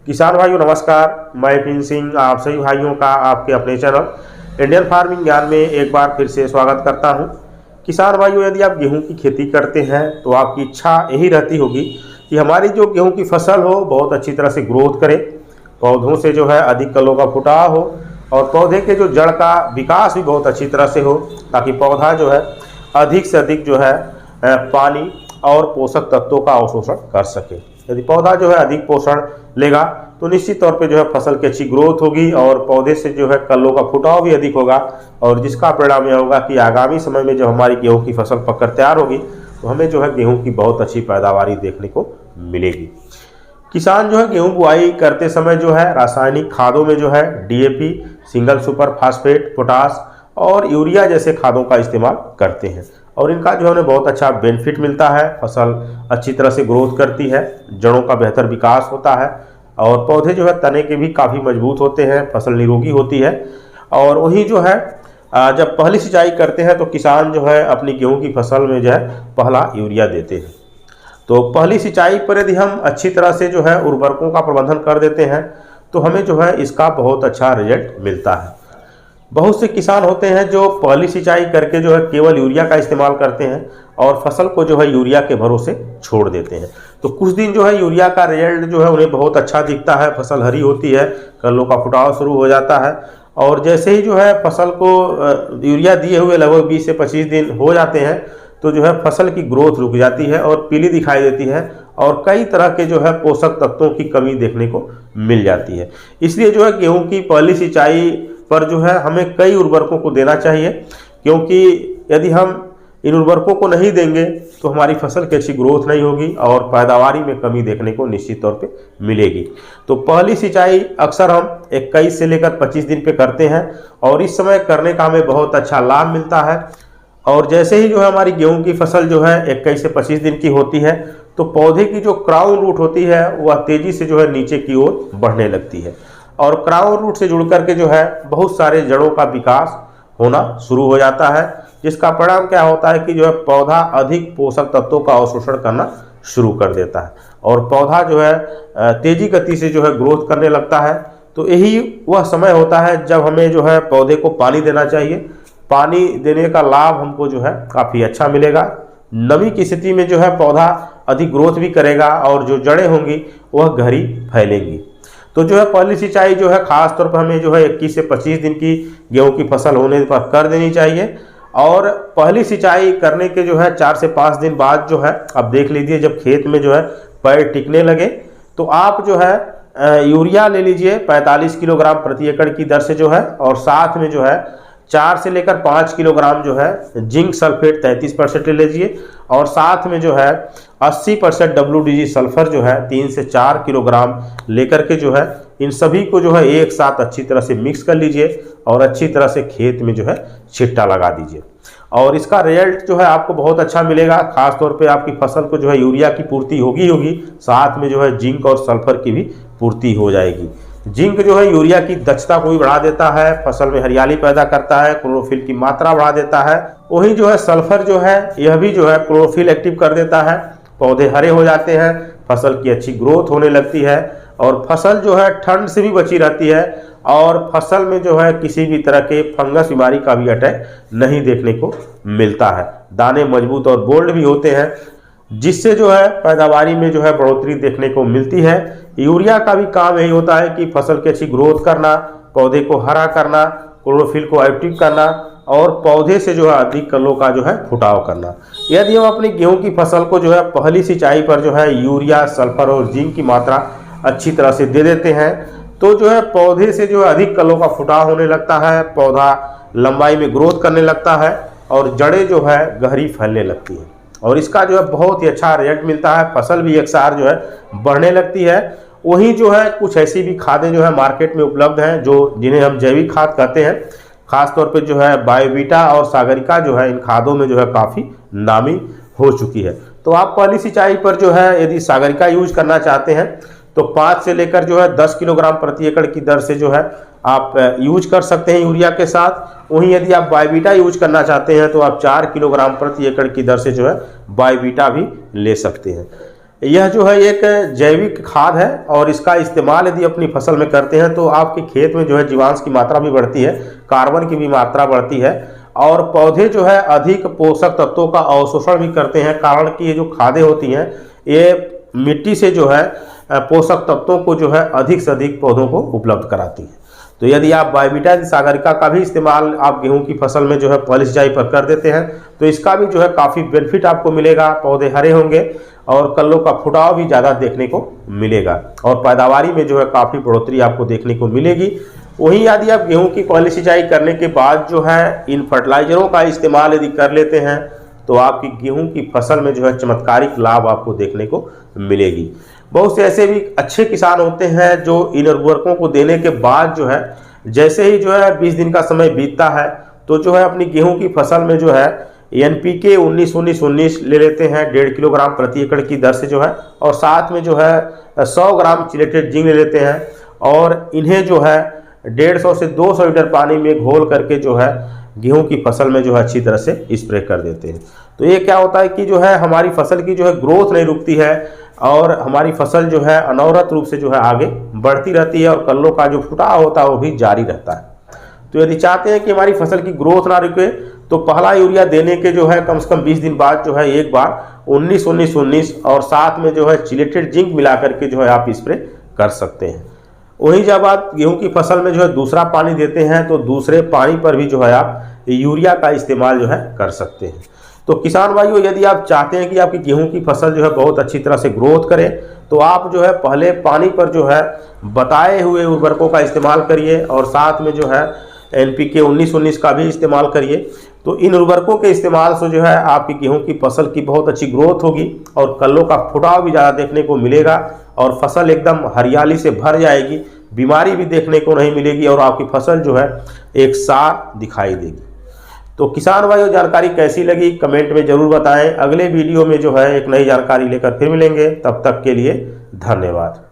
किसान भाइयों नमस्कार, मैं पिन सिंह आप सभी भाइयों का आपके अपने चैनल इंडियन फार्मिंग ज्ञान में एक बार फिर से स्वागत करता हूं। किसान भाइयों, यदि आप गेहूं की खेती करते हैं तो आपकी इच्छा यही रहती होगी कि हमारी जो गेहूं की फसल हो बहुत अच्छी तरह से ग्रोथ करे, पौधों से जो है अधिक कलों का फुटाव हो और पौधे के जो जड़ का विकास भी बहुत अच्छी तरह से हो, ताकि पौधा जो है अधिक से अधिक जो है पानी और पोषक तत्वों का अवशोषण कर सके। यदि पौधा जो है अधिक पोषण लेगा तो निश्चित तौर पे जो है फसल की अच्छी ग्रोथ होगी और पौधे से जो है कलों का फुटाव भी अधिक होगा, और जिसका परिणाम यह होगा कि आगामी समय में जब हमारी गेहूं की फसल पककर तैयार होगी तो हमें जो है गेहूं की बहुत अच्छी पैदावारी देखने को मिलेगी। किसान जो है गेहूं बुआई करते समय जो है रासायनिक खादों में जो है DAP, single super phosphate, potash और यूरिया जैसे खादों का इस्तेमाल करते हैं, और इनका जो है उन्हें बहुत अच्छा बेनिफिट मिलता है। फसल अच्छी तरह से ग्रोथ करती है, जड़ों का बेहतर विकास होता है और पौधे जो है तने के भी काफ़ी मजबूत होते हैं, फसल निरोगी होती है। और वही जो है जब पहली सिंचाई करते हैं तो किसान जो है अपनी गेहूं की फसल में जो है पहला यूरिया देते हैं। तो पहली सिंचाई पर यदि हम अच्छी तरह से जो है उर्वरकों का प्रबंधन कर देते हैं तो हमें जो है इसका बहुत अच्छा रिजल्ट मिलता है। बहुत से किसान होते हैं जो पहली सिंचाई करके जो है केवल यूरिया का इस्तेमाल करते हैं और फसल को जो है यूरिया के भरोसे छोड़ देते हैं। तो कुछ दिन जो है यूरिया का रिजल्ट जो है उन्हें बहुत अच्छा दिखता है, फसल हरी होती है, कलों का फुटाव शुरू हो जाता है, और जैसे ही जो है फसल को यूरिया दिए हुए लगभग 20 से 25 दिन हो जाते हैं तो जो है फसल की ग्रोथ रुक जाती है और पीली दिखाई देती है और कई तरह के जो है पोषक तत्वों की कमी देखने को मिल जाती है। इसलिए जो है गेहूं की पहली सिंचाई पर जो है हमें कई उर्वरकों को देना चाहिए, क्योंकि यदि हम इन उर्वरकों को नहीं देंगे तो हमारी फसल की अच्छी ग्रोथ नहीं होगी और पैदावारी में कमी देखने को निश्चित तौर पे मिलेगी। तो पहली सिंचाई अक्सर हम 21 से लेकर 25 दिन पे करते हैं और इस समय करने का हमें बहुत अच्छा लाभ मिलता है। और जैसे ही जो है हमारी गेहूं की फसल जो है 21 से 25 दिन की होती है तो पौधे की जो क्राउन रूट होती है वह तेजी से जो है नीचे की ओर बढ़ने लगती है और क्राउन रूट से जुड़ करके जो है बहुत सारे जड़ों का विकास होना शुरू हो जाता है, जिसका परिणाम क्या होता है कि जो है पौधा अधिक पोषक तत्वों का अवशोषण करना शुरू कर देता है और पौधा जो है तेजी गति से जो है ग्रोथ करने लगता है। तो यही वह समय होता है जब हमें जो है पौधे को पानी देना चाहिए। पानी देने का लाभ हमको जो है काफ़ी अच्छा मिलेगा। नमी की स्थिति में जो है पौधा अधिक ग्रोथ भी करेगा और जो जड़ें होंगी वह गहरी फैलेंगी। तो जो है पहली सिंचाई जो है खास तौर पर हमें जो है 21 से 25 दिन की गेहूं की फसल होने पर कर देनी चाहिए। और पहली सिंचाई करने के जो है 4 से 5 दिन बाद जो है अब देख लीजिए, जब खेत में जो है पैर टिकने लगे तो आप जो है यूरिया ले लीजिए 45 किलोग्राम प्रति एकड़ की दर से जो है, और साथ में जो है 4 से लेकर 5 किलोग्राम जो है जिंक सल्फेट 33% ले लीजिए, और साथ में जो है 80% WDG सल्फर जो है 3 से 4 किलोग्राम लेकर के जो है इन सभी को जो है एक साथ अच्छी तरह से मिक्स कर लीजिए और अच्छी तरह से खेत में जो है छिट्टा लगा दीजिए। और इसका रिजल्ट जो है आपको बहुत अच्छा मिलेगा। खास तौर पे आपकी फसल को जो है यूरिया की पूर्ति होगी, साथ में जो है जिंक और सल्फर की भी पूर्ति हो जाएगी। जिंक जो है यूरिया की दक्षता को भी बढ़ा देता है, फसल में हरियाली पैदा करता है, क्लोरोफिल की मात्रा बढ़ा देता है। वही जो है सल्फर जो है यह भी जो है क्लोरोफिल एक्टिव कर देता है, पौधे हरे हो जाते हैं, फसल की अच्छी ग्रोथ होने लगती है और फसल जो है ठंड से भी बची रहती है और फसल में जो है किसी भी तरह के फंगस बीमारी का भी अटैक नहीं देखने को मिलता है। दाने मजबूत और बोल्ड भी होते हैं, जिससे जो है पैदावारी में जो है बढ़ोतरी देखने को मिलती है। यूरिया का भी काम यही होता है कि फसल की अच्छी ग्रोथ करना, पौधे को हरा करना, क्लोरोफिल को एक्टिव करना और पौधे से जो है अधिक कलों का जो है फुटाव करना। यदि हम अपनी गेहूं की फसल को जो है पहली सिंचाई पर जो है यूरिया, सल्फर और जिंक की मात्रा अच्छी तरह से दे देते हैं तो जो है पौधे से जो है अधिक कलों का फुटाव होने लगता है, पौधा लंबाई में ग्रोथ करने लगता है और जड़ें जो है गहरी फैलने लगती हैं और इसका जो है बहुत ही अच्छा रिजल्ट मिलता है। फसल भी एकसार जो है बढ़ने लगती है। वहीं जो है कुछ ऐसी भी खादें जो है मार्केट में उपलब्ध हैं जो जिन्हें हम जैविक खाद कहते हैं। खास तौर पे जो है बायोवीटा और सागरिका जो है इन खादों में जो है काफ़ी नामी हो चुकी है। तो आप पहली सिंचाई पर जो है यदि सागरिका यूज करना चाहते हैं तो 5 से लेकर जो है 10 किलोग्राम प्रति एकड़ की दर से जो है आप यूज कर सकते हैं यूरिया के साथ। वहीं यदि आप बायोवीटा यूज करना चाहते हैं तो आप 4 किलोग्राम प्रति एकड़ की दर से जो है बायोवीटा भी ले सकते हैं। यह जो है एक जैविक खाद है और इसका इस्तेमाल यदि अपनी फसल में करते हैं तो आपके खेत में जो है जीवांश की मात्रा भी बढ़ती है, कार्बन की भी मात्रा बढ़ती है और पौधे जो है अधिक पोषक तत्वों का अवशोषण भी करते हैं। कारण कि ये जो खादें होती हैं ये मिट्टी से जो है पोषक तत्वों को जो है अधिक से अधिक पौधों को उपलब्ध कराती है। तो यदि आप बायोविटा सागरिका का भी इस्तेमाल आप गेहूं की फसल में जो है पहली सिंचाई पर कर देते हैं तो इसका भी जो है काफ़ी बेनिफिट आपको मिलेगा। पौधे हरे होंगे और कल्लों का फुटाव भी ज़्यादा देखने को मिलेगा और पैदावारी में जो है काफ़ी बढ़ोतरी आपको देखने को मिलेगी। वहीं यदि आप गेहूं की पहली सिंचाई करने के बाद जो है इन फर्टिलाइजरों का इस्तेमाल यदि कर लेते हैं तो आपकी गेहूं की फसल में जो है चमत्कारिक लाभ आपको देखने को मिलेगी। बहुत से ऐसे भी अच्छे किसान होते हैं जो इन उर्वरकों को देने के बाद जो है जैसे ही जो है 20 दिन का समय बीतता है तो जो है अपनी गेहूं की फसल में जो है NPK 19-19-19 ले लेते हैं 1.5 किलोग्राम प्रति एकड़ की दर से जो है और साथ में जो है 100 ग्राम चिलेटेड जिंक ले लेते हैं और इन्हें जो है 150 से 200 लीटर पानी में घोल करके जो है गेहूं की फसल में जो है अच्छी तरह से स्प्रे कर देते हैं। तो ये क्या होता है कि जो है हमारी फसल की जो है ग्रोथ नहीं रुकती है और हमारी फसल जो है अनवरत रूप से जो है आगे बढ़ती रहती है और कल्लों का जो फुटाव होता है वो भी जारी रहता है। तो यदि चाहते हैं कि हमारी फसल की ग्रोथ ना रुके तो पहला यूरिया देने के जो है कम से कम 20 दिन बाद जो है एक बार 19-19-19 और साथ में जो है चिलेटेड जिंक मिला करके जो है आप स्प्रे कर सकते हैं। वहीं जब आप गेहूं की फसल में जो है दूसरा पानी देते हैं तो दूसरे पानी पर भी जो है आप यूरिया का इस्तेमाल जो है कर सकते हैं। तो किसान भाइयों यदि आप चाहते हैं कि आपकी गेहूं की फसल जो है बहुत अच्छी तरह से ग्रोथ करे तो आप जो है पहले पानी पर जो है बताए हुए उर्वरकों का इस्तेमाल करिए और साथ में जो है NPK 19-19 का भी इस्तेमाल करिए। तो इन उर्वरकों के इस्तेमाल से जो है आपकी गेहूं की फसल की बहुत अच्छी ग्रोथ होगी और कल्लों का फुटाव भी ज़्यादा देखने को मिलेगा और फसल एकदम हरियाली से भर जाएगी, बीमारी भी देखने को नहीं मिलेगी और आपकी फसल जो है एक साफ दिखाई देगी। तो किसान भाइयों जानकारी कैसी लगी कमेंट में ज़रूर बताएं। अगले वीडियो में जो है एक नई जानकारी लेकर फिर मिलेंगे, तब तक के लिए धन्यवाद।